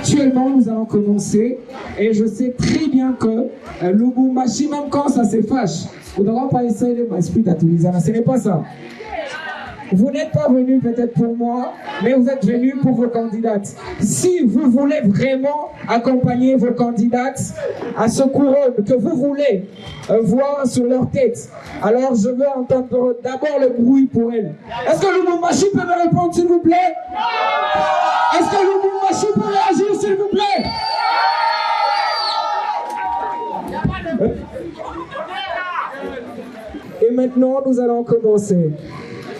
actuellement, nous allons commencer et je sais très bien que Lubumbashi, même quand ça se fâche, vous n'aurez pas essayé de m'expliquer à Toulouse, ce n'est pas ça. Vous n'êtes pas venu peut-être pour moi, mais vous êtes venu pour vos candidates. Si vous voulez vraiment accompagner vos candidates à ce couronne que vous voulez voir sur leur tête, alors je veux entendre d'abord le bruit pour elles. Est-ce que Lubumbashi peut me répondre s'il vous plaît? Est-ce que Lubumbashi peut réagir s'il vous plaît? Et maintenant nous allons commencer.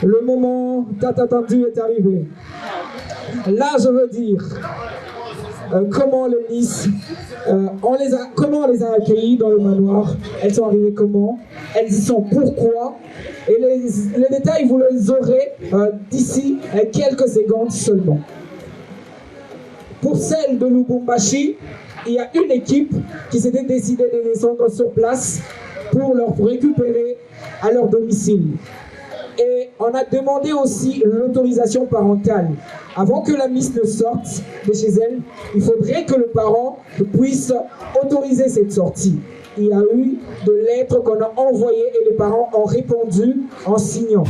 Le moment tant attendu est arrivé. Là, je veux dire comment les Miss, comment on les a accueillis dans le manoir. Elles sont arrivées comment? Elles y sont pourquoi? Et les détails, vous les aurez d'ici quelques secondes seulement. Pour celles de Lubumbashi, il y a une équipe qui s'était décidée de descendre sur place pour leur récupérer à leur domicile. Et on a demandé aussi l'autorisation parentale. Avant que la Miss ne sorte de chez elle, il faudrait que le parent puisse autoriser cette sortie. Il y a eu de lettres qu'on a envoyées et les parents ont répondu en signant.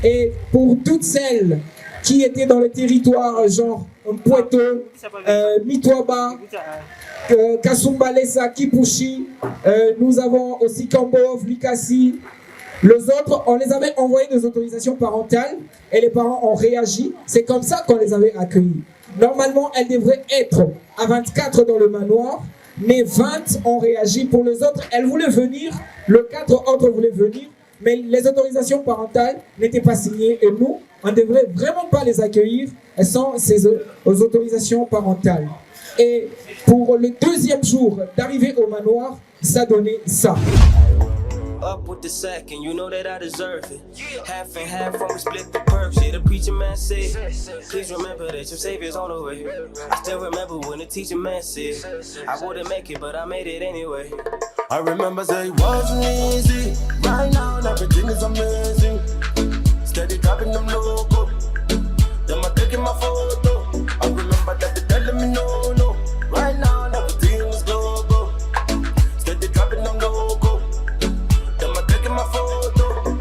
Et pour toutes celles qui étaient dans le territoire, genre Mpweto, Mitwaba, Kasumbalesa, Kipushi, nous avons aussi Kambov, Likasi. Les autres, on les avait envoyé des autorisations parentales et les parents ont réagi. C'est comme ça qu'on les avait accueillis. Normalement, elles devraient être à 24 dans le manoir, mais 20 ont réagi. Pour les autres, elles voulaient venir, les 4 autres voulaient venir, mais les autorisations parentales n'étaient pas signées et nous, on ne devrait vraiment pas les accueillir sans ces autorisations parentales. Et pour le deuxième jour d'arrivée au manoir, ça donnait ça. Up with the sack, and you know that I deserve it. Half and half when we split the perks. Yeah, the preacher man said, please remember that your savior's on the way. I still remember when the teacher man said, I wouldn't make it, but I made it anyway. I remember say it wasn't easy. Right now, everything is amazing. Steady dropping them logo. Them are taking my photo. I remember that they telling me no, no. Right now, everything is global. Steady dropping them logo. My photo.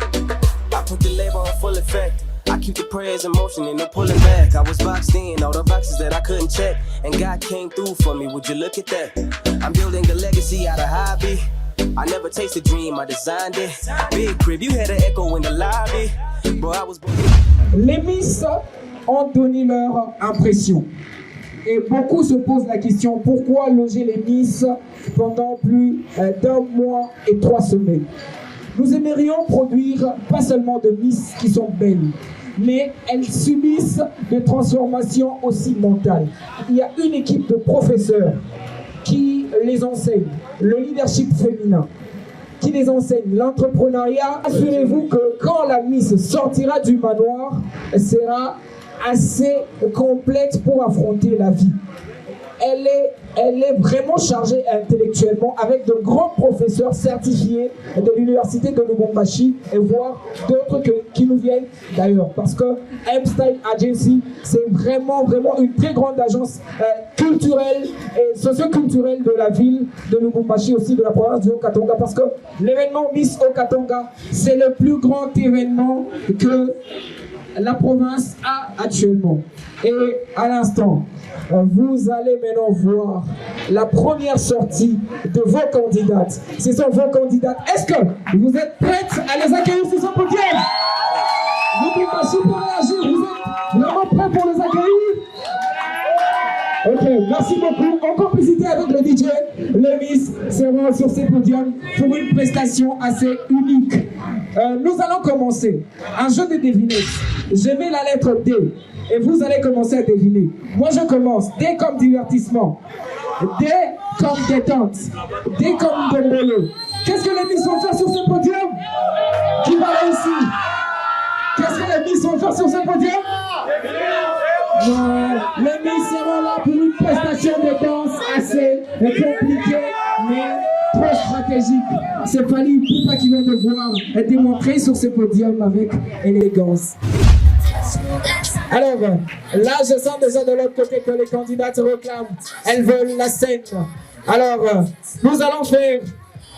I put the label on full effect. I keep the prayers in motion and no pulling back. I was boxed in, all the boxes that I couldn't check, and God came through for me. Would you look at that? I'm building a legacy out of hobby. I never chased a dream, I designed it. Big crib, you had an echo in the lobby. Bro, I was. Les Miss ont donné leur impression. Et beaucoup se posent la question, pourquoi loger les Miss pendant plus d'un mois et 3 semaines? Nous aimerions produire pas seulement de Miss qui sont belles, mais elles subissent des transformations aussi mentales. Il y a une équipe de professeurs qui les enseigne, le leadership féminin, qui les enseigne l'entrepreneuriat. Assurez-vous que quand la Miss sortira du manoir, elle sera assez complexe pour affronter la vie. Elle est vraiment chargée intellectuellement avec de grands professeurs certifiés de l'université de Lubumbashi et voire d'autres qui nous viennent d'ailleurs. Parce que M-Style Agency, c'est vraiment une très grande agence culturelle et socio-culturelle de la ville de Lubumbashi, aussi de la province du Haut-Katanga. Parce que l'événement Miss Haut-Katanga, c'est le plus grand événement que la province a actuellement. Et à l'instant, vous allez maintenant voir la première sortie de vos candidates. Ce sont vos candidates. Est-ce que vous êtes prêtes à les accueillir sur ce podium? Vous pouvez pas pour réagir. Vous êtes vraiment prêts pour les accueillir? Ok, merci beaucoup. En complicité avec le DJ, les Miss seront sur ces podiums pour une prestation assez unique. Nous allons commencer un jeu de devinettes. Je mets la lettre D et vous allez commencer à deviner. Moi je commence. D comme divertissement, D comme détente, D comme bombolo. Qu'est-ce que les Miss vont faire sur ce podium? Qui va réussir? Qu'est-ce que les Miss vont faire sur ce podium? Non, les Miss seront là pour une prestation de danse assez compliquée, mais trop stratégique. C'est Fally Ipupa qui va devoir démontrer sur ce podium avec élégance. Alors, là, je sens déjà de l'autre côté que les candidates réclament. Elles veulent la scène. Alors, nous allons faire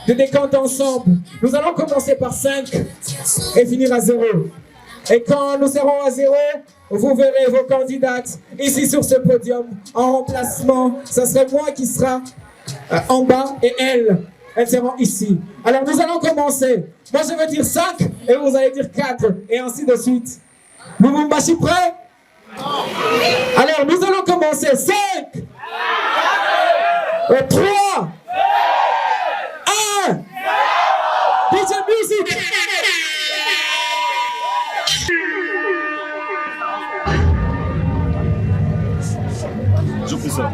des décomptes ensemble. Nous allons commencer par 5 et finir à 0. Et quand nous serons à 0, vous verrez vos candidates ici sur ce podium en remplacement. Ce serait moi qui sera en bas et elles seront ici. Alors nous allons commencer. Moi je vais dire 5 et vous allez dire 4 et ainsi de suite. Lubumbashi prêt? Alors nous allons commencer. 5, 3, 1. DJ Music. Je fais ça.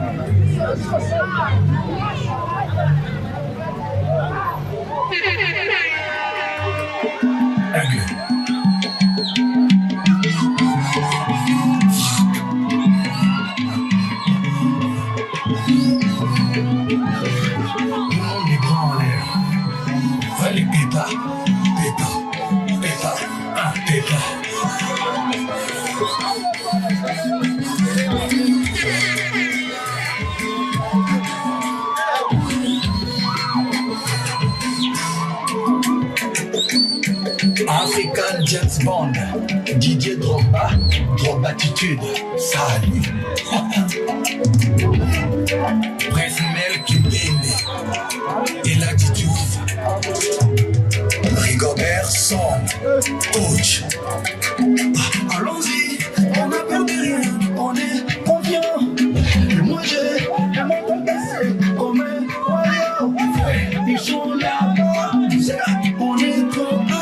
African James Bond, Didier Drogba, Drogbatitude, salut. Presnel Kimpembe, et l'attitude. Rigobert Song, coach. Allons-y, on n'a perdu rien, on est confiant. Moi j'ai mon compagnon comme un royaume. Ils sont là-bas, on est trop high.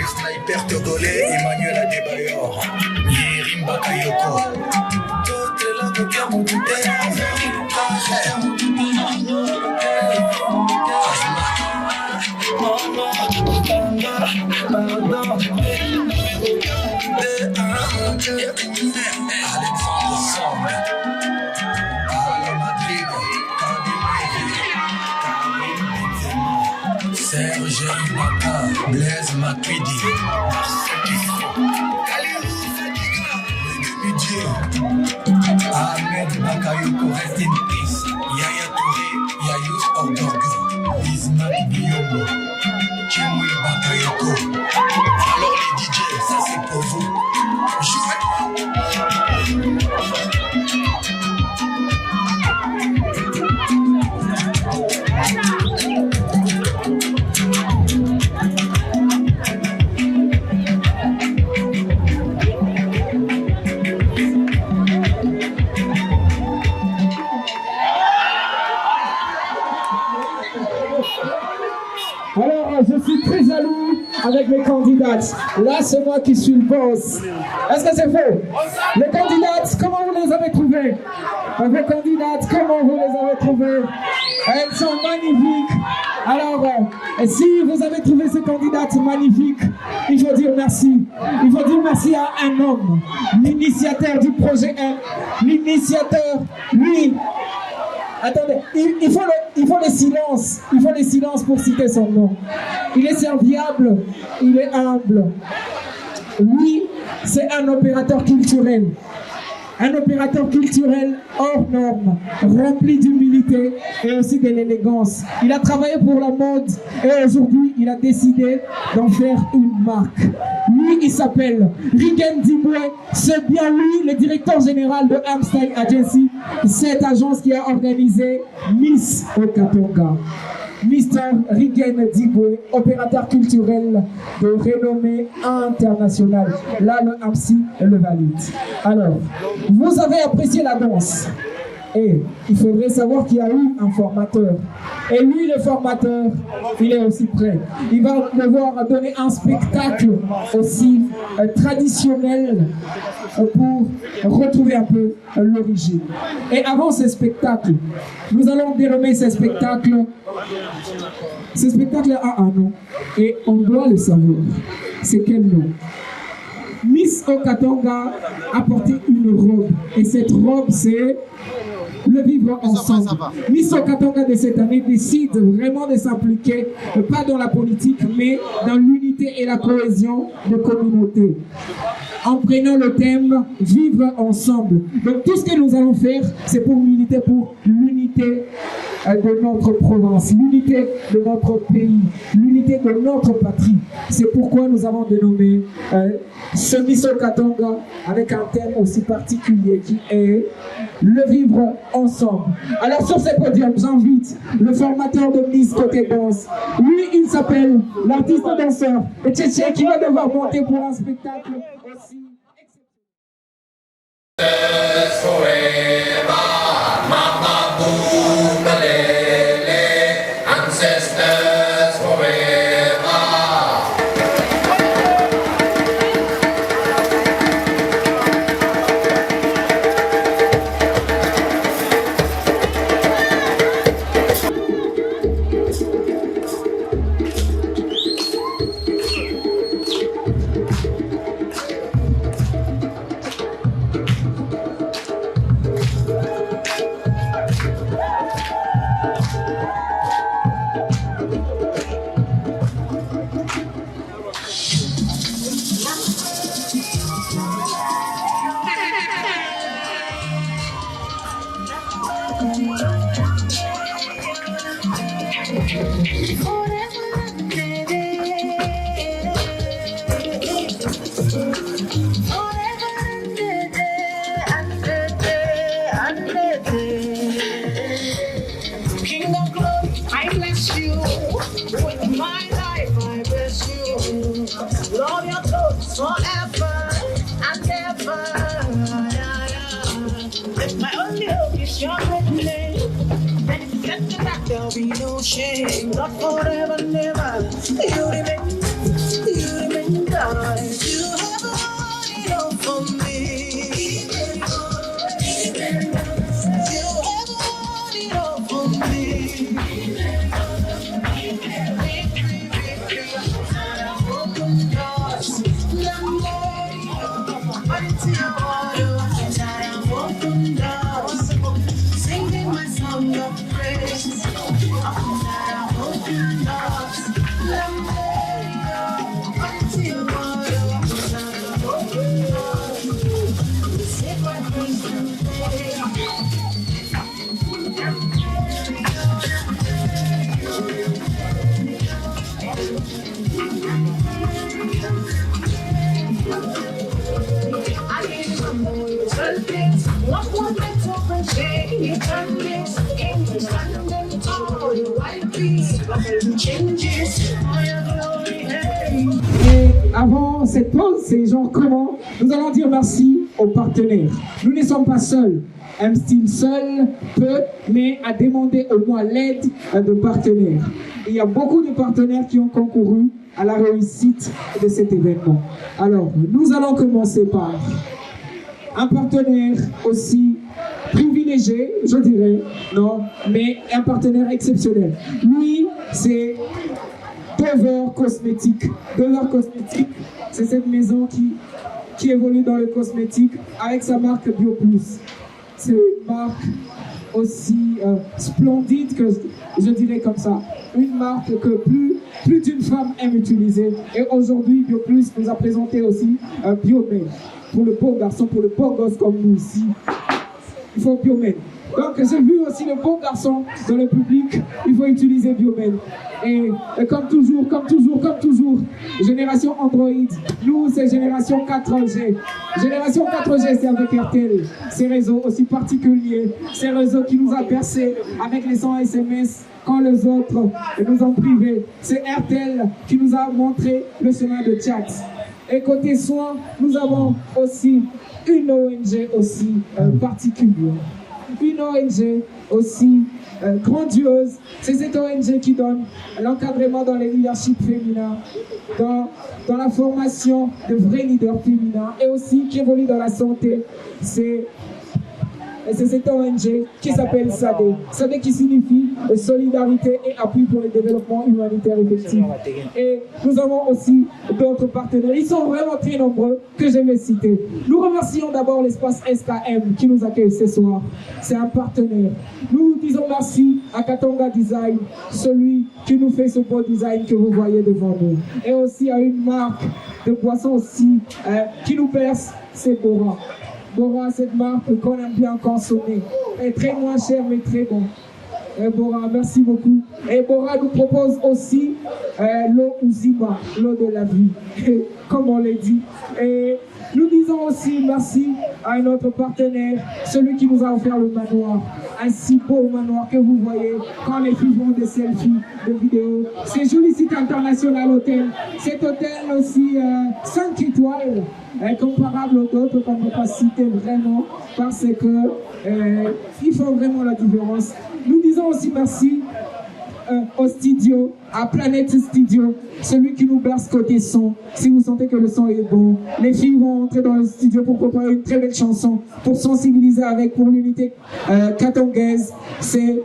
Sniper togolais, Emmanuel Adebayor, Yerim Bakayoko. Toutes les langues qui ont monté, Jerry Baka, Blaise Matuidi, Ahmed Bakayoko, rest in peace. Yaya Touré, Yayus Ordogo, Ismac Biyobo, Chemwe Bakayoko. Alors les DJ, ça c'est pour vous. Jouez. Alors, je suis très jaloux avec mes candidates. Là, c'est moi qui suis le boss. Est-ce que c'est faux? Les candidates, comment vous les avez trouvées? Vos candidates, comment vous les avez trouvées? Elles sont magnifiques. Alors, si vous avez trouvé ces candidates magnifiques, il faut dire merci. Il faut dire merci à un homme, l'initiateur du projet 1, l'initiateur, lui. Attendez, il faut le silence. Il faut le silence pour citer son nom. Il est serviable, il est humble. Lui, c'est un opérateur culturel. Un opérateur culturel hors norme, rempli d'humilité et aussi de l'élégance. Il a travaillé pour la mode et aujourd'hui, il a décidé d'en faire une marque. Lui, il s'appelle Rigen Dibwe. C'est bien lui, le directeur général de Amstyle Agency, cette agence qui a organisé Miss Okatonga. Mr. Rigen Dibwe, opérateur culturel de renommée internationale. Là, le AMSI le valide. Alors, vous avez apprécié la danse. Et il faudrait savoir qu'il y a eu un formateur. Et lui, le formateur, il est aussi prêt. Il va devoir donner un spectacle aussi traditionnel pour retrouver un peu l'origine. Et avant ce spectacle, nous allons dénommer ce spectacle. Ce spectacle a un nom et on doit le savoir. C'est quel nom? Miss Okatonga a porté une robe et cette robe c'est le vivre ensemble. Miss Okatonga de cette année décide vraiment de s'impliquer, pas dans la politique, mais dans l'unité et la cohésion de communauté. En prenant le thème « Vivre ensemble ». Donc tout ce que nous allons faire, c'est pour militer pour l'unité de notre province, l'unité de notre pays, l'unité de notre patrie. C'est pourquoi nous avons dénommé ce Miss Okatonga avec un thème aussi particulier qui est le vivre ensemble. Alors sur ce podium, j'invite le formateur de Miss Côté Danse. Lui, il s'appelle l'artiste danseur Tchétché qui va devoir monter pour un spectacle aussi. Not forever, never. You remain darling. You have a all for me. You have all for me. Singing my song of praise. Love Et avant cette pause, c'est genre comment nous allons dire merci aux partenaires. Nous ne sommes pas seuls. M-Style seul peut, mais a demandé au moins l'aide de partenaires. Il y a beaucoup de partenaires qui ont concouru à la réussite de cet événement. Alors, nous allons commencer par un partenaire aussi privilégié, je dirais, non, mais un partenaire exceptionnel. Lui, c'est Dover Cosmétiques. Dover Cosmétiques, c'est cette maison qui évolue dans le cosmétique avec sa marque BioPlus. C'est une marque aussi splendide que je dirais comme ça. Une marque que plus d'une femme aime utiliser. Et aujourd'hui, BioPlus nous a présenté aussi Biomed. Pour le beau garçon, pour le beau gosse comme nous ici, il faut Biomed. Donc j'ai vu aussi le beau garçon dans le public, il faut utiliser Biomed. Et comme toujours, génération Android, nous c'est génération 4G. Génération 4G, c'est avec RTL, ces réseaux aussi particuliers, ces réseaux qui nous a bercés avec les 100 SMS quand les autres nous ont privés. C'est RTL qui nous a montré le chemin de chat. Et côté soins, nous avons aussi une ONG aussi particulière. Une ONG aussi grandiose. C'est cette ONG qui donne l'encadrement dans les leaderships féminins, dans la formation de vrais leaders féminins et aussi qui évolue dans la santé. C'est cette ONG qui s'appelle SADE. SADE qui signifie solidarité et appui pour le développement humanitaire effectif. Et nous avons aussi d'autres partenaires. Ils sont vraiment très nombreux que je vais citer. Nous remercions d'abord l'espace SKM qui nous accueille ce soir. C'est un partenaire. Nous disons merci à Katonga Design, celui qui nous fait ce beau design que vous voyez devant nous. Et aussi à une marque de boissons aussi qui nous berce, c'est Bora. Bora, cette marque qu'on aime bien consommer, est très moins cher mais très bon. Et Bora, merci beaucoup. Et Bora nous propose aussi l'eau Uzima, l'eau de la vie, comme on l'a dit. Et nous disons aussi merci à un autre partenaire, celui qui nous a offert le manoir. Un si beau manoir que vous voyez quand les filles font des selfies, des vidéos. C'est Joli Site International Hôtel. Cet hôtel aussi 5 étoiles, comparable aux autres qu'on ne peut pas citer vraiment parce que ils font vraiment la différence. Nous disons aussi merci au studio, à Planète Studio, celui qui nous berce côté son. Si vous sentez que le son est bon, les filles vont entrer dans le studio pour préparer une très belle chanson, pour sensibiliser pour l'unité katongaise. C'est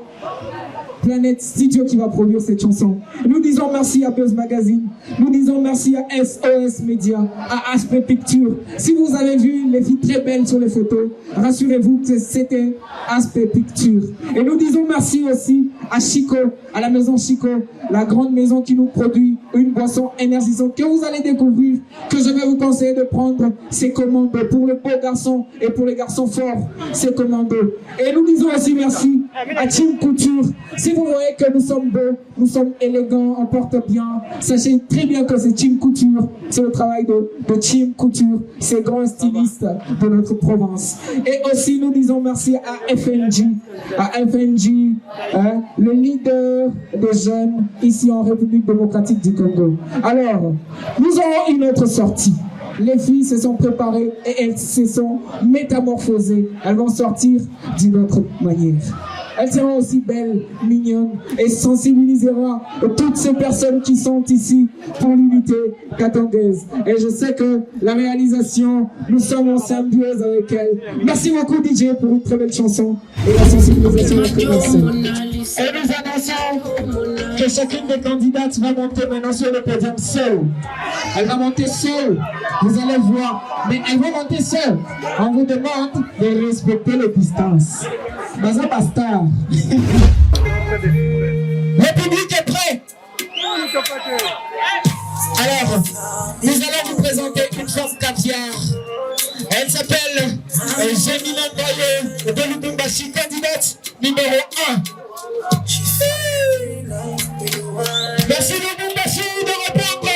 Planète Studio qui va produire cette chanson. Nous disons merci à Buzz Magazine, nous disons merci à SOS Media, à Aspect Picture. Si vous avez vu les filles très belles sur les photos, rassurez-vous que c'était Aspect Picture. Et nous disons merci aussi à Chico, à la maison Chico, la grande maison qui nous produit une boisson énergisante que vous allez découvrir, que je vais vous conseiller de prendre ces commandes pour le beau garçon et pour les garçons forts, ces commandes. Et nous disons aussi merci à Team Couture. Si vous voyez que nous sommes beaux, nous sommes élégants, on porte bien, sachez très bien que c'est Team Couture, c'est le travail de Team Couture, ces grands stylistes de notre province. Et aussi nous disons merci à FNJ, le leader des jeunes ici en République démocratique du Congo. Alors, nous aurons une autre sortie. Les filles se sont préparées et elles se sont métamorphosées. Elles vont sortir d'une autre manière. Elles seront aussi belles, mignonnes et sensibiliseront toutes ces personnes qui sont ici pour l'unité katongaise. Et je sais que la réalisation, nous sommes en symbiose avec elles. Merci beaucoup DJ pour une très belle chanson et la sensibilisation a commencé. Et nous annonçons que chacune des candidates va monter maintenant sur le podium seule. Elle va monter seule, vous allez voir, mais elle va monter seule. On vous demande de respecter les distances. Baza Bastard. Le public est prêt. Alors, nous allons vous présenter une femme caviar. Elle s'appelle Jemina Ndoye de Lubumbashi, candidate numéro 1. Merci Lubumbashi de répondre.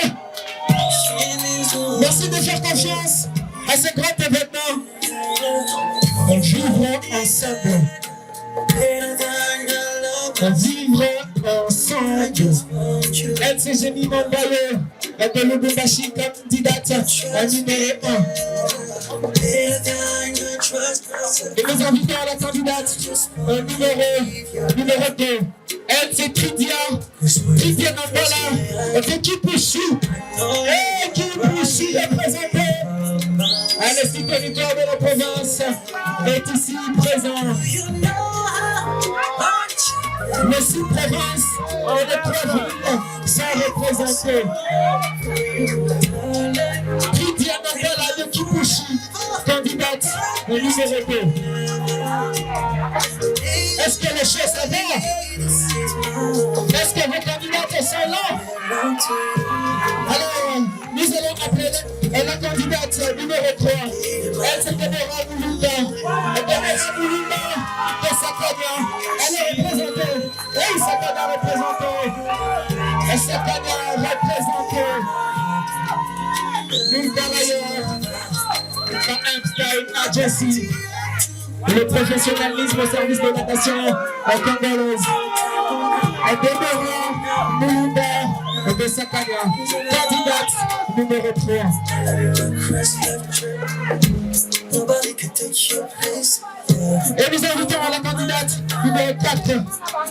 Merci de faire confiance à ce grand événement. On vivra ensemble. vivre ensemble. Elle s'est génie mon bailleur, elle de Lubumbashi candidate à numéro 1. Et nous invitons à la candidate numéro 2. Elle c'est Kidia Nambola, de Kipushi. Et Kipushi représentée. Elle est territoire de la province, est ici présent. Les 6 provinces, les 3 villes sont représentées. Kidia Nambola de Kipushi, candidate numéro 2. Est-ce que les choses sont bonnes? Est-ce que vos candidates sont là? Alors, nous allons appeler la candidate numéro 3. Elle c'est Deborah Moulunda. Deborah Moulunda de Sakania. Elle est représentée. Oui, Sakania représentée. Et Sakania représentée. Nous travaillons à Einstein Agency. Le professionnalisme au service de la nation congolaise. Deborah Moulunda de Sakania, candidate numéro 3. Et nous invitons la candidate numéro 4,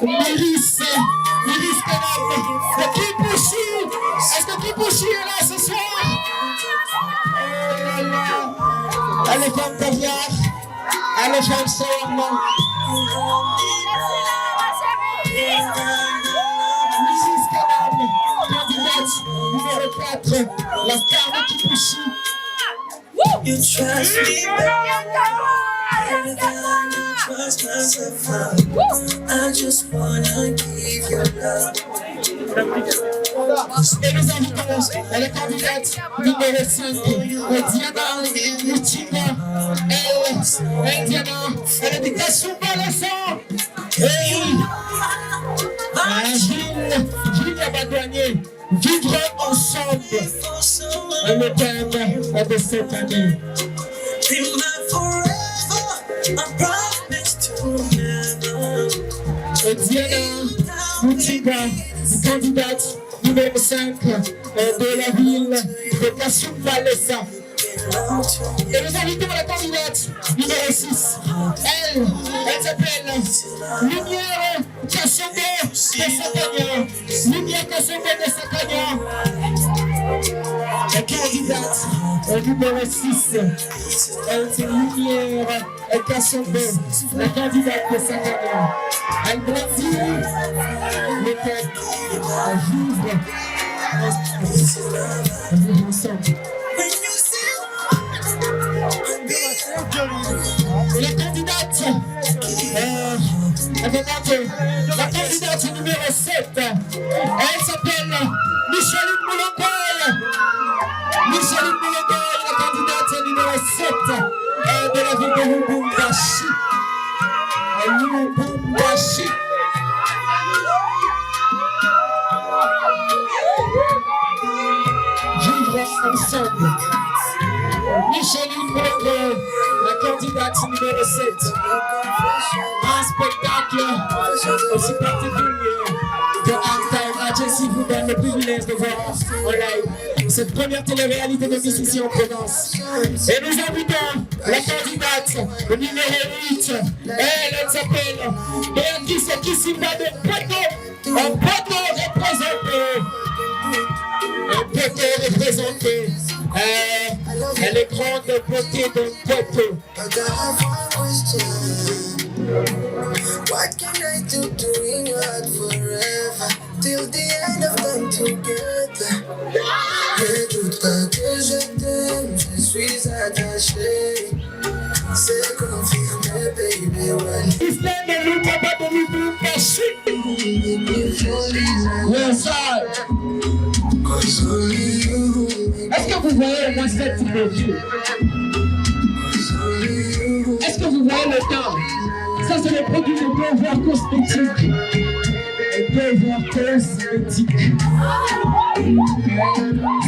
Miris Kanam de Kipushi. Est-ce que Kipushi est là ce soir? Elle est femme caviar, elle est femme shawarma. Miris Kanam, candidate numéro 4, la star de Kipushi. You trust me better than you trust myself. I just wanna give you love. Et nous invitons la candidate numéro 5, Diana Moutinga. Diana, elle est de Kasumba le sang. Gilles Abadouanier, vivre ensemble. Le thème de cette année. Be my forever, I promise to never. Diana Moutinga, candidate numéro 5 de la ville de Kasumbalesa. Et nous invitons la candidate numéro 6. Elle s'appelle Lumière Kassombe de Sakania. Lumière Kassombe de Sakania. La candidate numéro 6. Elle c'est Lumière Kassombe, la candidate de Sakania. Elle grandit le tête à vivre ensemble. La candidate numéro 7, elle s'appelle Micheline Moulongoy. Micheline Moulongoy, la candidate numéro 7 de la ville de Lubumbashi. Lubumbashi. Vivre ensemble. Micheline Moulongoy, la candidate numéro 7. Un spectacle aussi particulier que Einstein Agency vous donne le privilège de voir en live cette première télé-réalité de Miss ici en Provence. Et nous invitons la candidate numéro 8. Elle s'appelle Béatrice Kisimba de Poto. Un Poto représenté. Elle est grande beauté de Poto. What can I do to win your heart forever? Till the end of time together. Mais tout pas que je t'aime, je suis attaché. C'est confirmé, baby, well. Islam de Lubaba de Lubumbashi. Yes, sir. Est-ce que vous voyez le moins type de Dieu? Est-ce que vous voyez le temps? Ça, c'est le produit de devoirs cosmétiques. Les devoirs cosmétiques.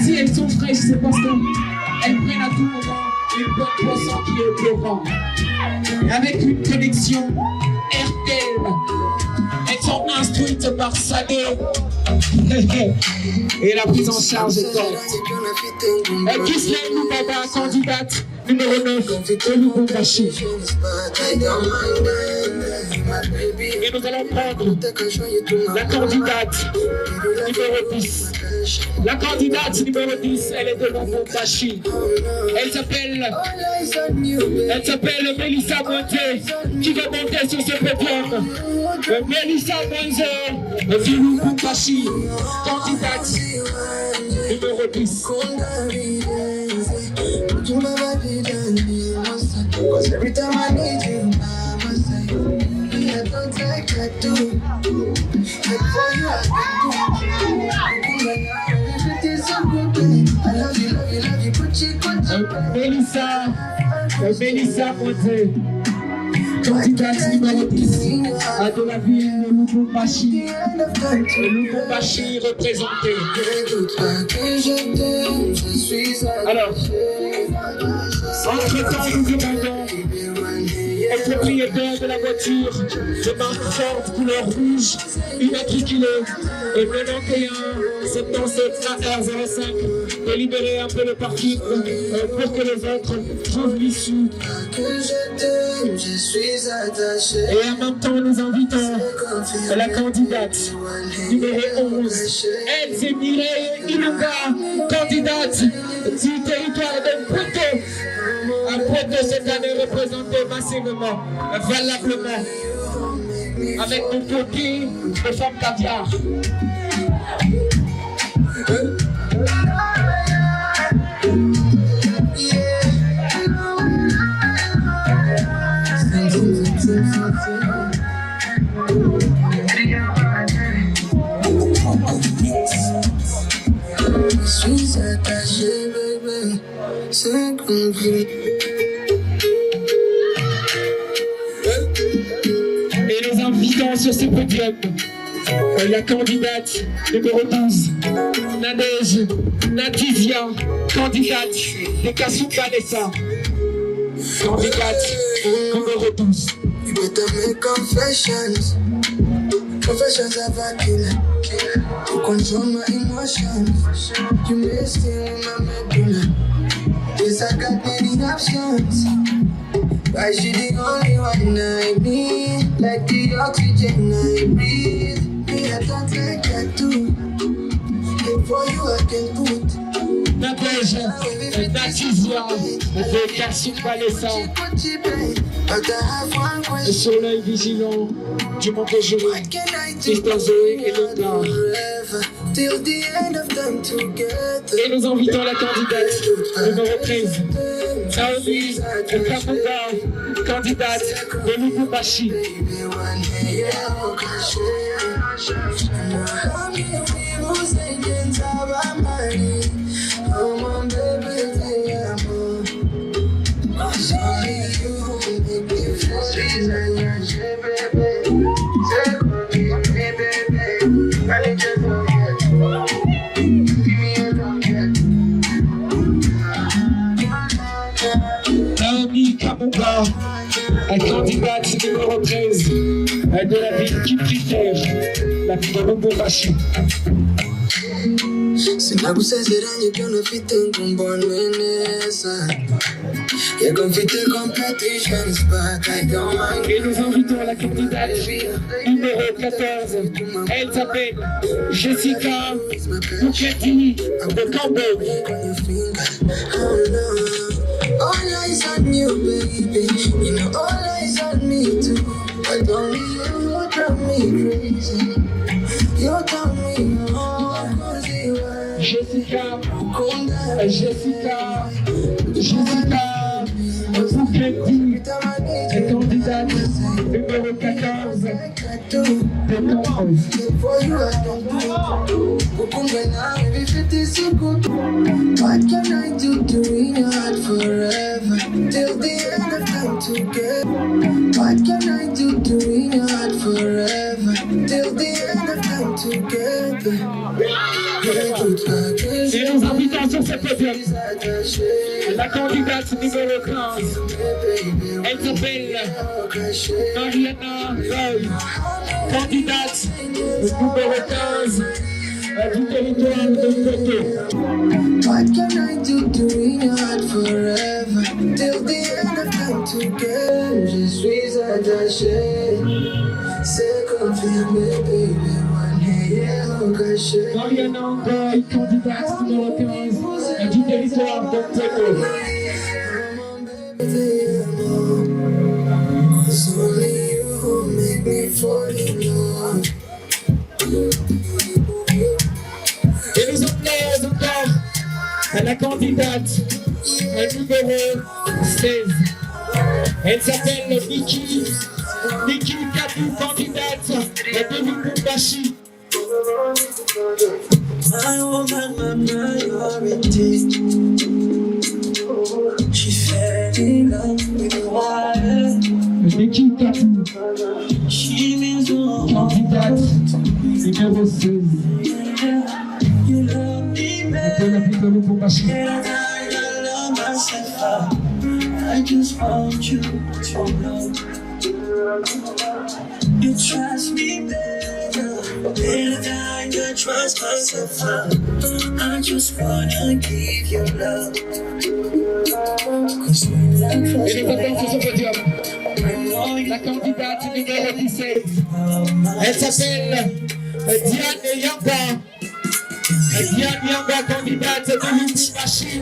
Si elles sont fraîches, c'est parce qu'elles prennent à tout moment une bonne boisson qui est devant. Avec une connexion RTL. Elles sont par Sadé. Et la prise en charge est forte. Kisley Lubaba, candidate numéro 9 de Lubumbashi. Et nous allons prendre la candidate numéro 10. La candidate numéro 10, elle est de Lubumbashi. Elle s'appelle Melissa Monte, qui va monter sur ce podium. Melissa Monte de Lubumbashi, candidate numéro 10. Every time I need you by my side, I don't like that too. But for you I can do. I love you, put you. Melissa Monte, candidate numéro 10 à de la ville de Lubumbashi. Lubumbashi représenté. Alors, entre-temps, nous demandons au propriétaire de la voiture de marque Ford couleur rouge, immatriculée et 91 77 AR05 de libérer un peu le parking pour que les autres trouvent l'issue. Et en même temps, nous invitons la candidate numéro 11, Elsie Mireille Ilunga, candidate du territoire de Puto. Un Puto cette année représenté massivement, valablement, avec nos copines de femmes caviar. Je suis attaché, bébé, c'est compris. Et nous invitons sur ce podium la candidate numéro 12, Nadège Natizia, candidate de Kasumba Nessa, candidate numéro 12. You better make confessions. Confessions of a killer. To control my emotions. You may still in my medulla. Yes, I got many options. Why she the only one I need? Like the oxygen I breathe. Me, I don't like that too. And for you I can put Nadège Natizia de Kasumba Nessa. Le soleil vigilant du Montéjoué, Sister Zoé et Linda. Et nous invitons la candidate numéro 13, Naomi Kamuga, candidate de Lubumbashi. Naomi Kamuga, candidate numéro 13 de la ville Kipiter, la ville de Lubumbashi. Sina kusezeranye kyono fite ngumbonweneza. You're gonna fit the competitions, but I don't mind. Et nous invitons la candidate numéro 14. Elle s'appelle Jessica Buketi de Cambo. All eyes on you, baby. You know all eyes on me too. But only you drive me crazy. You tell me Jessica Buketi, candidate numéro 14 de Cambo. What can I do to win your heart forever? Till the end of time together. What can I do to win your heart forever? Till the end of time together. Et nous invitons sur ce podium la candidate numéro 15. Elle s'appelle Mariana Roy. candidate numéro 15 du territoire de Koto. What can I do to win your heart forever? Till the end of time together. Je suis attaché. C'est confirmé, baby. One day, on caché. Mariana Angoy, candidate numéro 15 du territoire de Koto. Cause only you who make me fall in love. Et nous emmenons encore à la candidate numéro 16. Elle s'appelle Niki Kadou, candidate de Lubumbashi. My woman, my priority. She fell in love with water. Niki Kadou, She means the world. candidate numéro 16 You love me de better la ville de Lubumbashi. than I love myself. I just want you to know. You trust me better than I trust myself. I just wanna give you love. Cause when I Et trust nous attendons sur ce podium I know you la candidate numéro 17. Elle s'appelle Diane Yanga. Diane Yanga, candidate de Lubumbashi.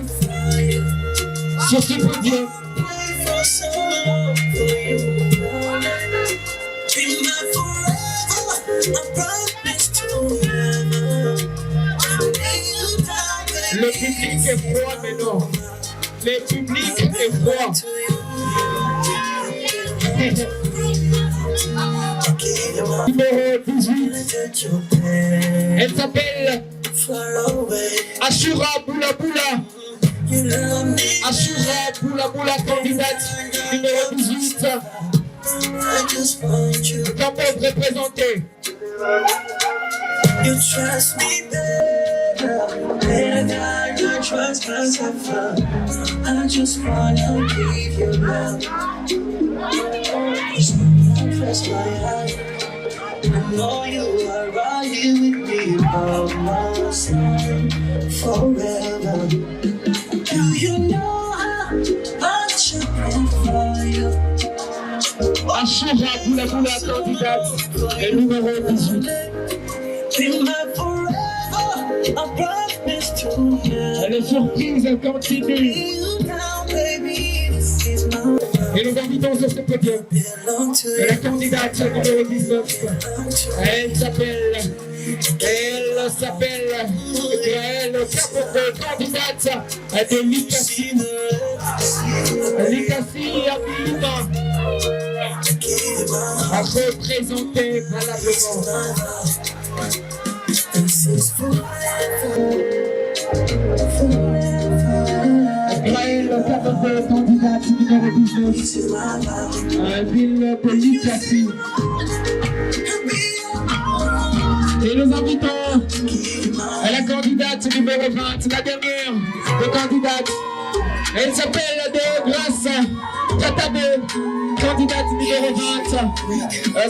Sur ce podium. for so long for you. Be my forever. I promise to never lay you down. Le public est froid maintenant. Le public est froid. Numéro 18. Elle s'appelle Ashura Boula Boula. Ashura Boula Boula, candidate numéro 18. Comment vous représenter? You trust me better than I trust myself. I just wanna give you love. I trust my heart. I know you are right here with me by my side forever. Do you know how much I can fire? Ashura Boula Boula, candidate numéro 18. Be my forever. I promise to never. Les surprises continuent. You down, baby. This is my Et nous invitons sur ce podium belong to la you. candidate numéro 19. Elle s'appelle Gaëlle Kapote, candidate de Likasi. Likasi Abilima a représenté valablement. This is Gaëlle Kapote, candidate numéro 19, ville de Likasi. Et nous invitons à la candidate numéro 20, la dernière des candidates. Elle s'appelle De Grâce Katabe, candidate numéro 20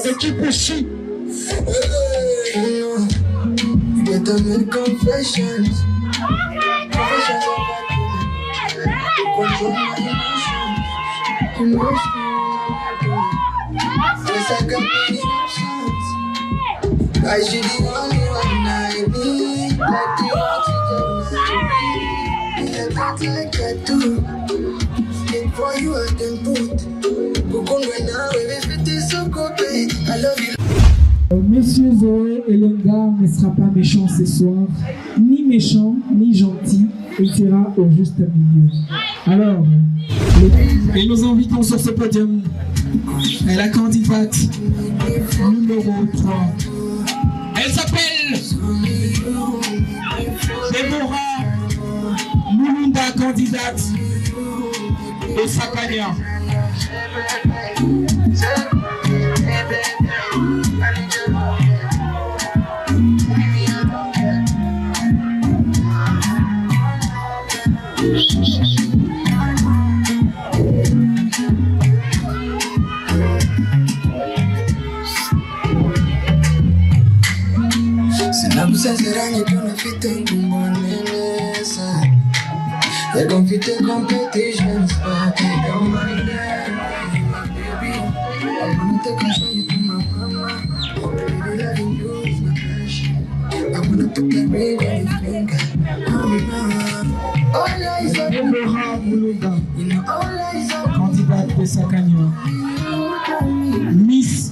de Kipushi. Get to make confessions. Confessions control my emotions. Yes, I got many options. I should be the only one I need. Like the oxygen I breathe. Yeah, that's like I do. And for you I can put. Kukundwe nawe, if it is so good, babe. I love you. Monsieur Zoé Elenga ne sera pas méchant ce soir, ni méchant, ni gentil, il sera au juste milieu. Alors, et nous invitons sur ce podium la candidate numéro 3. Elle s'appelle Deborah Mulunda, candidate de Sakania. I'm sensitive, you don't fit in Kumbonesa. They don't fit in competitions, but they don't mind that. Baby, I wanna take control you to my mama. Baby, loving you is my passion. I wanna put that ring on your finger. All eyes on you. You know all eyes on you. Candidate de Sakagnon. Miss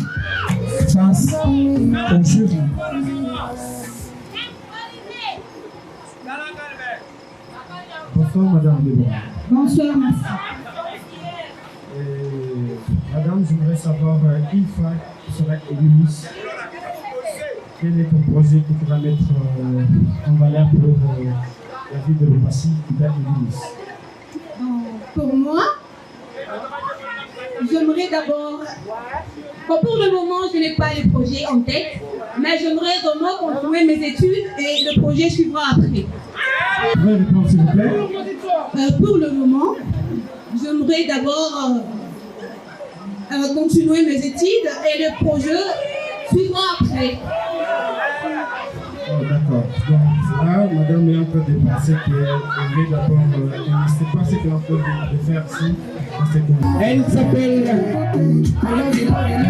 face au jury. Bonsoir Madame Déborah. Bonsoir, merci. Madame, j'aimerais savoir, une fois que tu seras élue Miss, quel est ton projet que tu vas mettre en valeur pour la ville de Lubumbashi qui va être élue Miss? Pour moi, j'aimerais d'abord... Bon, pour le moment, je n'ai pas les projets en tête, mais j'aimerais vraiment continuer mes études et le projet suivra après. Vous pouvez répondre s'il vous plaît? Pour le moment, j'aimerais d'abord continuer mes études et le projet suivra après. Oh, d'accord. Donc là, Madame est en train de penser qu'elle veut d'abord investir. Pas ce qu'elle est en train de faire ici. Elle s'appelle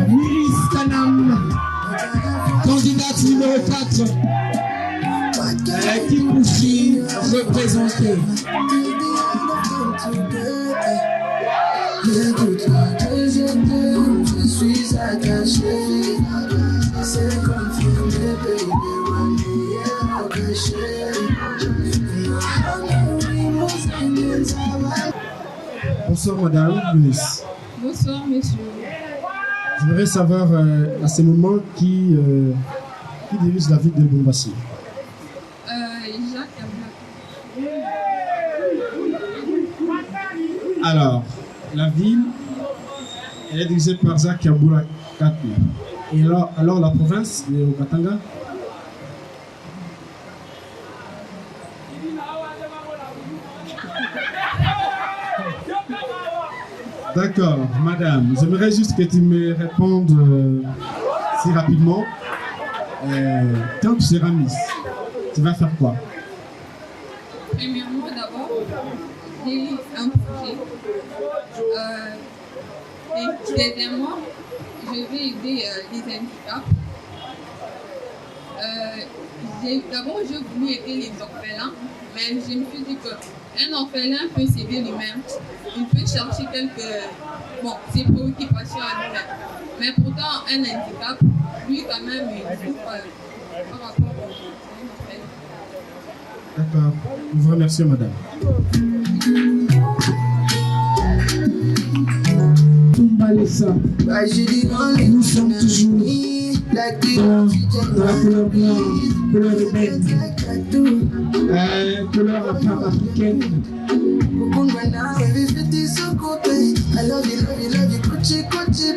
Willis Kanam, candidate numéro 4, qui poursuit représentée. Écoute-moi que je t'aime, je suis attaché. C'est confirmé, baby, one day attaché. Bonsoir Madame Willis. Bonsoir, monsieur. J'aimerais savoir à ce moment qui dirige la ville de Lubumbashi. Jacques Abla. Alors, la ville, elle est dirigée par Jacques Kabula Katna. Et alors la province, le Katanga. D'accord, madame, j'aimerais juste que tu me répondes si rapidement. Quand tu seras Miss, tu vas faire quoi? Premièrement, d'abord, j'ai un projet. Et deuxièmement, je vais aider les handicaps. D'abord, j'ai voulu aider les orphelins, mais je me suis dit qu'un orphelin peut s'aider lui-même. Il peut chercher ses préoccupations à lui-même. Mais pourtant, un handicap, lui, quand même, il souffre par rapport au orphelin. D'accord, je vous remercie, madame. Nous sommes toujours dans la couleur blanche, couleur humaine, couleur africaine. I love you, Gucci,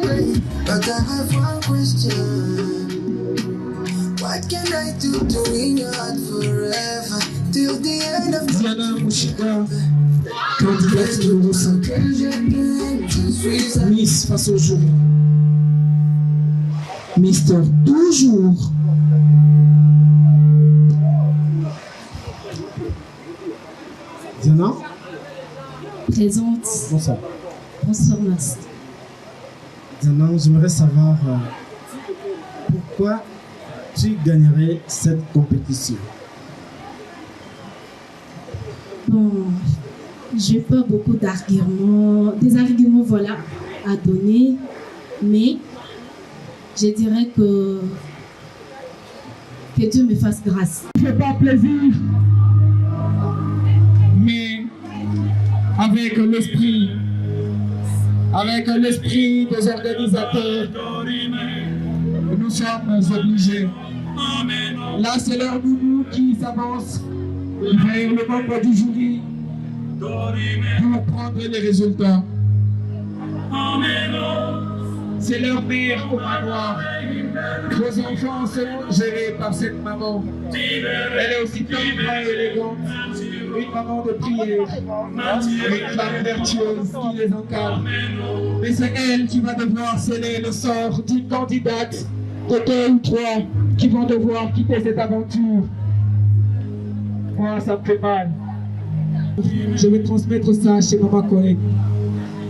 babe. But I have one question. What can I do to win your heart forever? Till the end of Diana Mouchika, candidate numéro 5. Miss face au jour. Mister toujours. Diana? Présente. Bonsoir. Bonsoir, merci. Diana, j'aimerais savoir pourquoi tu gagnerais cette compétition. Bon, j'ai pas beaucoup d'arguments, des arguments voilà, à donner, mais je dirais que Dieu me fasse grâce. C'est pas plaisir, mais avec l'esprit des organisateurs, nous sommes obligés. Là, c'est leur nounou qui s'avance vers le membre du jury pour prendre les résultats. C'est leur mère au manoir. Vos enfants sont gérés par cette maman. Elle est aussi tendre et élégante. Une maman de prière, une femme vertueuse qui les encadre. Mais c'est elle qui va devoir sceller le sort d'une candidate deux ou trois qui vont devoir quitter cette aventure. Moi, ça me fait mal. Je vais transmettre ça chez ma collègue.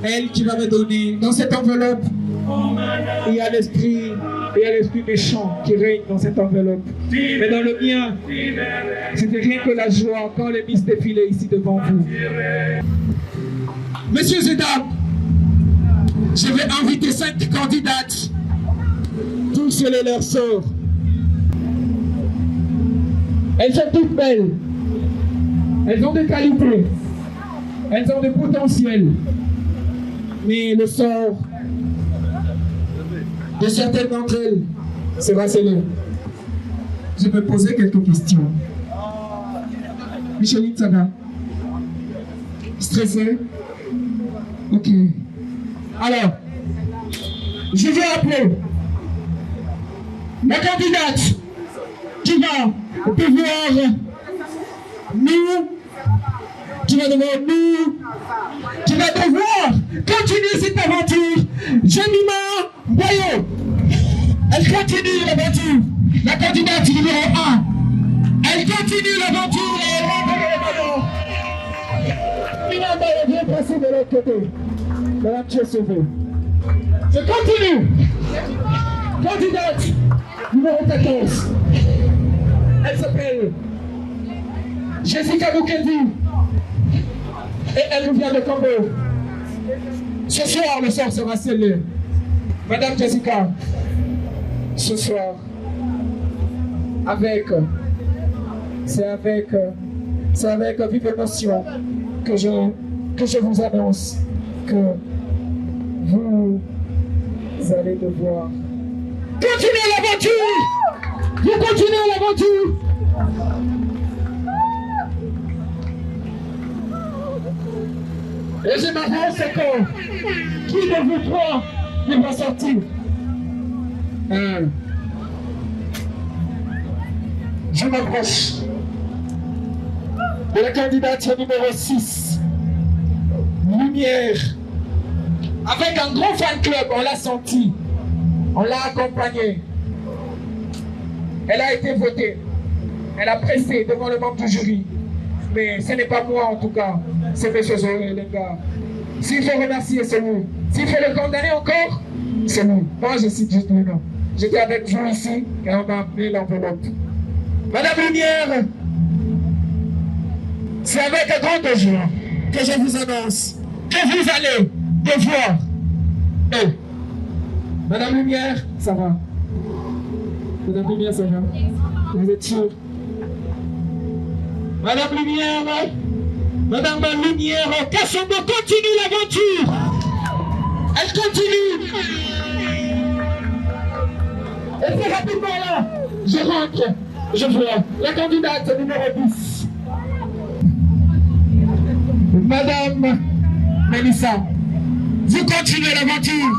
Elle qui va me donner, dans cette enveloppe, il y a l'esprit méchant qui règne dans cette enveloppe. Mais dans le mien, c'était rien que la joie quand les Miss défilaient ici devant vous. Messieurs et dames, je vais inviter 5 candidates pour sceller leur sort. Elles sont toutes belles. Elles ont des qualités. Elles ont des potentiels. Mais le sort de certaines d'entre elles sera scellé. Je me posais quelques questions. Micheline, ça va? Stressée? Ok. Alors, je vais appeler la candidate qui va devoir continuer cette aventure. Jemima Boyo. Elle continue l'aventure. La candidate numéro 1. Elle continue l'aventure et elle rentre dans le ballon. Finalement, elle vient passer de l'autre côté. Madame, tu es sauvée. Je continue. Candidate numéro 14. Elle s'appelle Jessica Mukendi. Et elle nous vient de Congo. Ce soir, le sort sera scellé. Madame Jessica, ce soir, c'est avec vive émotion que je vous annonce que vous allez devoir continuer l'aventure. Vous continuez l'aventure. Et je m'avance que qui de vous trois il va sortir? Je m'approche de la candidate numéro 6, Lumière. Avec un gros fan club, on l'a senti, on l'a accompagnée. Elle a été votée, elle a pressé devant le membre du jury. Mais ce n'est pas moi en tout cas, c'est M. Zoré, les gars. S'il faut remercier, c'est nous. S'il faut le condamner encore, c'est nous. Moi, je cite juste le nom. J'étais avec vous ici et on m'a amené l'enveloppe. Madame Lumière, c'est avec grande joie que je vous annonce que vous allez devoir. Madame Lumière, ça va? Madame Lumière, ça va? Vous êtes sûre? Madame Lumière, Kassomo continue l'aventure. Elle continue. Et très rapidement là, je rentre, je vois la candidate numéro 10. Madame Mélissa, vous continuez l'aventure.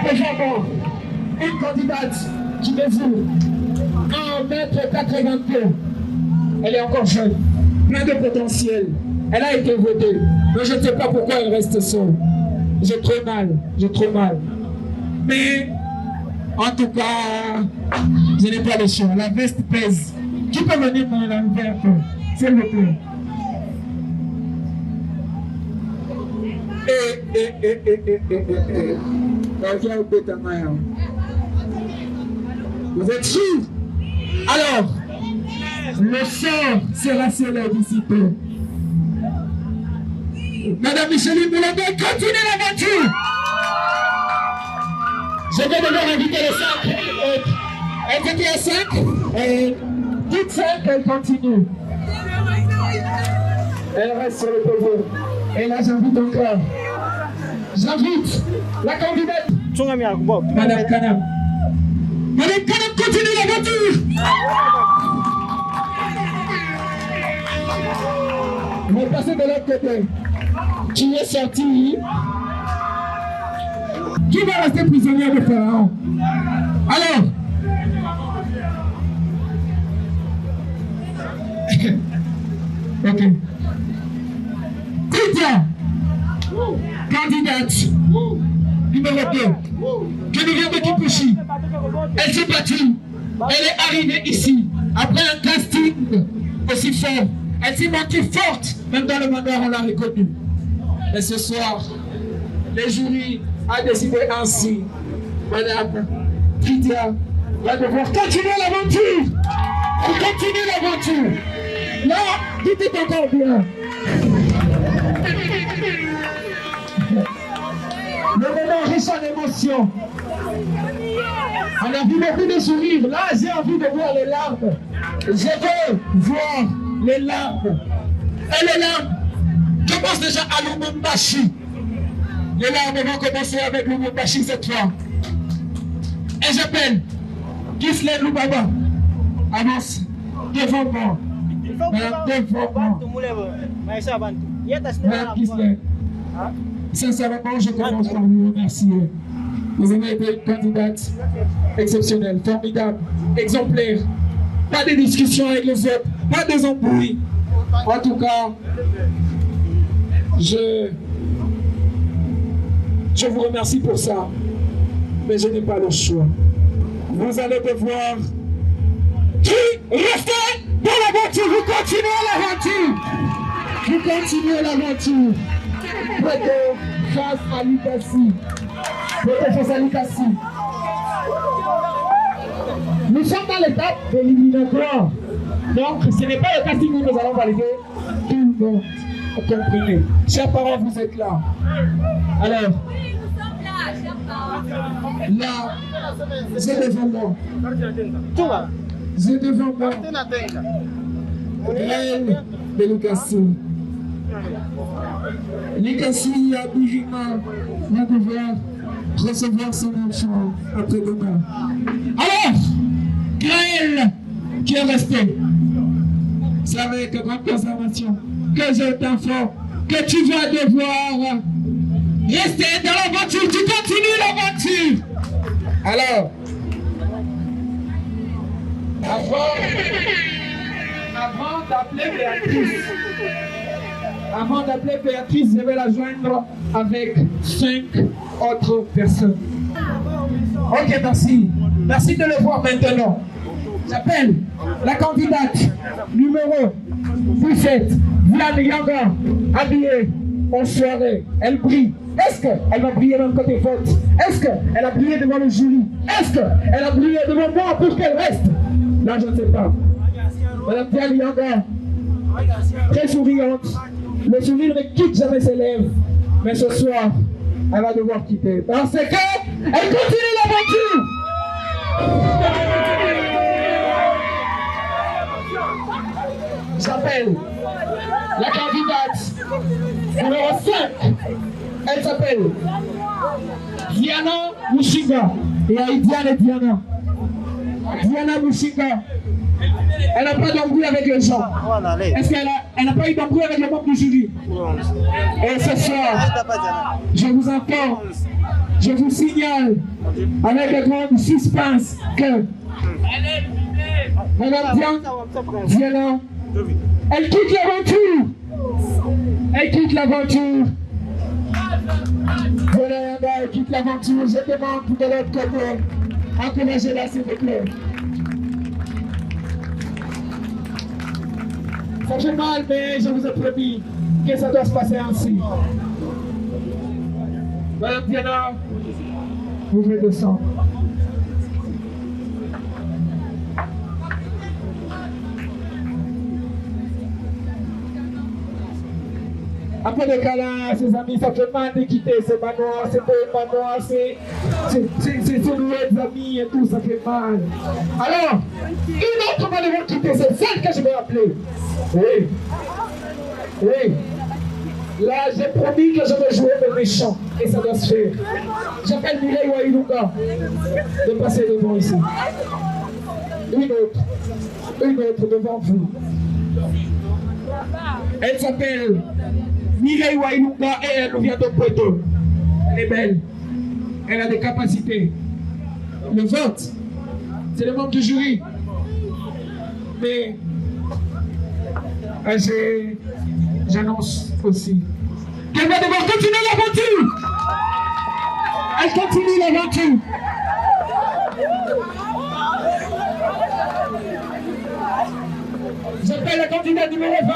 Devant une candidate qui mesure 1,82 m. Elle est encore jeune, plein de potentiel. Elle a été votée, mais je ne sais pas pourquoi elle reste seule. J'ai trop mal. Mais, en tout cas, je n'ai pas le choix. La veste pèse. Qui peut venir me l'enlever un peu, s'il vous plaît? Vous êtes sûrs? Alors, le sort sera scellé d'ici peu. Madame Micheline Boulongo, continuez l'aventure. Je vais devoir inviter les 5 autres. Elles étaient à 5 et toutes 5, elles continuent. Elles restent sur le podium. Et là, j'invite encore. J'invite la candidate. Madame Kanam. Madame Kanam, continue l'aventure. On va passer de l'autre côté. Qui est sorti? Qui va rester prisonnier de Pharaon? Alors, ok. Titia, candidate européen, qui nous vient de Kipushi. Elle s'est battue. Elle est arrivée ici, après un casting aussi fort. Elle s'est montrée forte, même dans le manoir, on l'a reconnue. Mais ce soir, le jury a décidé ainsi. Madame Lydia va devoir continuer l'aventure. Continuer l'aventure. Là, tout est encore bien. Le moment riche en émotions. On a vu beaucoup de sourires. Là, j'ai envie de voir les larmes. Je veux voir les larmes. Et les larmes commencent déjà à Lumumbashi. Les larmes vont commencer avec Lumumbashi cette fois. Et j'appelle Ghislaine Lubaba. Avance devant moi. Madame, devant moi. Madame Ghislaine. Sincèrement, je commence par vous remercier. Vous avez été une candidate exceptionnelle, formidable, exemplaire. Pas de discussion avec les autres, pas des embrouilles. En tout cas, je vous remercie pour ça. Mais je n'ai pas le choix. Vous allez devoir rester dans l'aventure. Vous continuez l'aventure. Vous continuez l'aventure. Prêtez face à l'Ikassi. Prêtez face à l'Ikassi. Nous sommes dans l'étape d'éliminatoire. Donc, ce n'est pas le casting où nous allons valider tout le monde. Vous comprenez. Chers parents, vous êtes là. Alors, là, j'ai devant moi. J'ai devant moi. Reine de l'Ikassi. L'Ikassi à Birima va devoir recevoir son enfant après-demain. Alors, Graël qui est resté, c'est avec grande conservation que je t'informe que tu vas devoir rester dans l'aventure. Tu continues l'aventure. Alors, avant d'appeler Béatrice, je vais la joindre avec 5 autres personnes. Ok, merci. Merci de le voir maintenant. J'appelle la candidate numéro 17, Vlad Yanga, habillée en soirée. Elle brille. Est-ce qu'elle va briller même côté faute? Est-ce qu'elle a brillé devant le jury? Est-ce qu'elle a brillé devant moi pour qu'elle reste? Là, je ne sais pas. Madame Vlad Yanga, très souriante. Le sourire ne quitte jamais ses lèvres. Mais ce soir, elle va devoir quitter. Parce qu'elle continue l'aventure. J'appelle la candidate numéro 5. Elle s'appelle Diana Mushinga. Et à Diana et Diana. Diana Mushinga. Elle n'a pas d'embrouille avec les gens. Est-ce qu'elle n'a pas eu d'embrouille avec les membres du jury? Et ce soir, je vous informe, je vous signale avec un grand suspense que Madame Diana, elle quitte l'aventure. Elle quitte l'aventure. Elle quitte l'aventure. Je demande de l'autre côté. Encouragez-la, s'il vous plaît. Ça fait mal, mais je vous ai promis que ça doit se passer ainsi. Madame Diana, vous venez descendre. Après le câlin, ses amis, ça fait mal de quitter ce manoir, c'est nos amis et tout, ça fait mal. Alors, une autre va devoir quitter, c'est celle que je vais appeler. Oui. Oui. Là, j'ai promis que je vais jouer le méchant, et ça doit se faire. J'appelle Mireille Wailunga de passer devant ici. Une autre devant vous. Elle s'appelle Mireille Wailunga et elle vient de Poitou. Elle est belle. Elle a des capacités. Le vote, c'est le membre du jury. Mais j'annonce aussi qu'elle va devoir continuer l'aventure. Elle continue l'aventure. J'appelle la candidate numéro 20.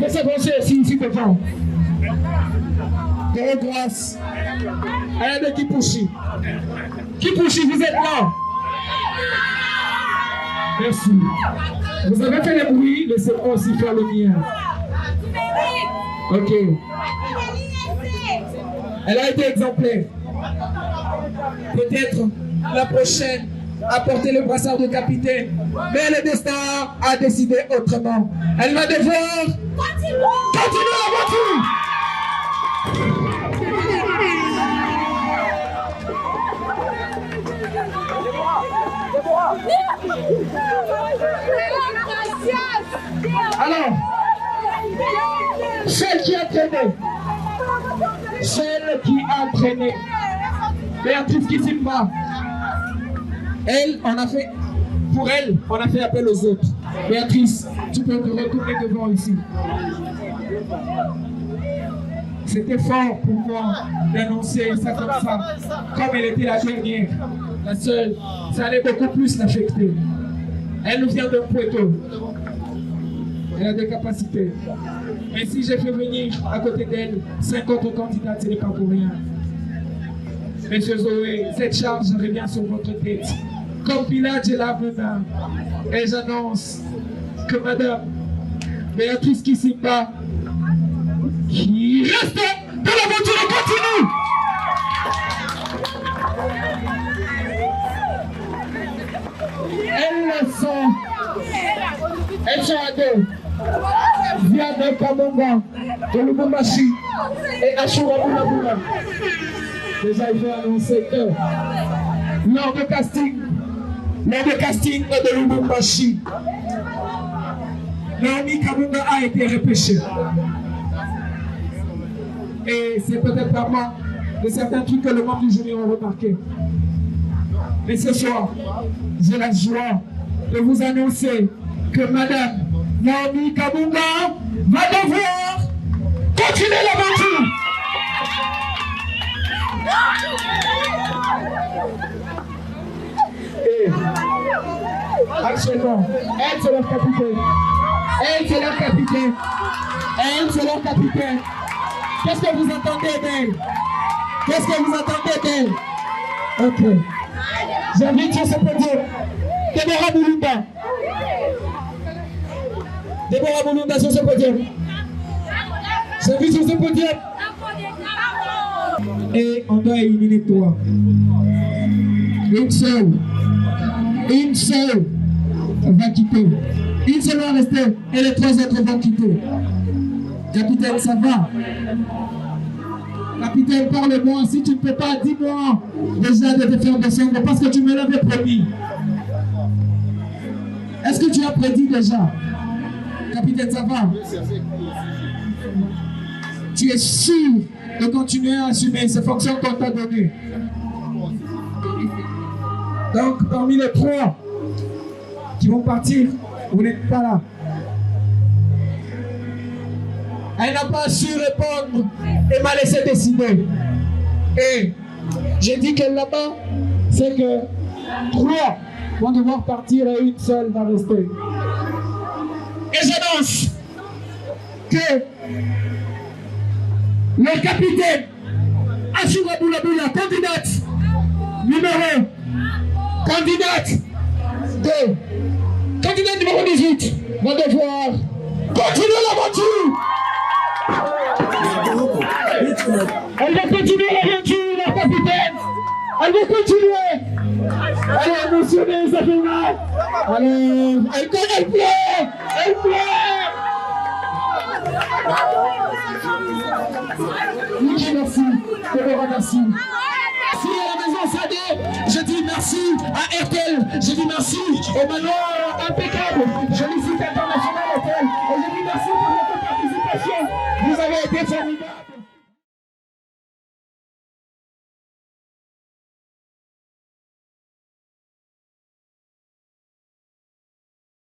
Laissez avancer ici devant. De grâce. Elle est de Kipushi. Kipushi, vous êtes là. Merci. Vous avez fait le bruit, laissez-moi aussi faire le mien. Ok. Elle a été exemplaire. Peut-être la prochaine à porter le brassard de capitaine. Mais le destin a décidé autrement. Elle va devoir continuer l'aventure. Alors, celle qui a traîné, Béatrice Kisimba, elle, on a fait, pour elle, on a fait appel aux autres. Béatrice, tu peux te retourner devant ici. C'était fort pour moi d'annoncer ça comme ça, comme elle était la dernière, la seule, ça allait beaucoup plus l'affecter. Elle nous vient d'un Puerto. Elle a des capacités. Mais si j'ai fait venir à côté d'elle 50 autres candidats, ce n'est pas pour rien. Monsieur Zoé, cette charge revient sur votre tête. Comme Pilate, j'ai la menace. Et j'annonce que Madame Béatrice Kisimba, qui reste dans l'aventure continue. Elles sont à deux. Via de Kamonga, de Lubumbashi et Ashura Boulabula. Déjà, il faut annoncer que lors de casting de Lubumbashi, Naomi Kamunga a été repêchée. Et c'est peut-être pas moi de certains trucs que le membre du jury ont remarqué. Mais ce soir, j'ai la joie de vous annoncer que Madame Naomi Kamunga va devoir continuer l'aventure. Et actuellement, elle c'est leur capitaine. Elle c'est leur capitaine. Elle c'est leur capitaine. Qu'est-ce que vous entendez d'elle? Qu'est-ce que vous entendez d'elle? Ok. J'invite sur ce podium Deborah Mulunda. Deborah Mulunda sur ce podium. J'invite sur ce podium. Et on doit éliminer toi. Une seule va quitter. Une seule va rester et les trois autres vont quitter. Capitaine, ça va? Capitaine, parle-moi. Si tu ne peux pas, dis-moi déjà de te faire descendre parce que tu me l'avais promis. Est-ce que tu as prédit déjà? Capitaine, ça va? Tu es sûr de continuer à assumer ces fonctions qu'on t'a données? Donc, parmi les trois qui vont partir, vous n'êtes pas là. Elle n'a pas su répondre et m'a laissé décider. Et j'ai dit que là-bas, c'est que trois vont devoir partir et une seule va rester. Et j'annonce que le capitaine Ashura Boulabula, candidate numéro 18, va devoir continuer l'aventure. Elle va continuer l'aventure, la capitaine. Elle va continuer. Elle est émotionnée, ça fait mal. Alors, elle pleure. Elle pleure. Merci, merci. Merci à la maison Sadé, je dis merci à RTL, je dis merci au manoir impeccable, je félicite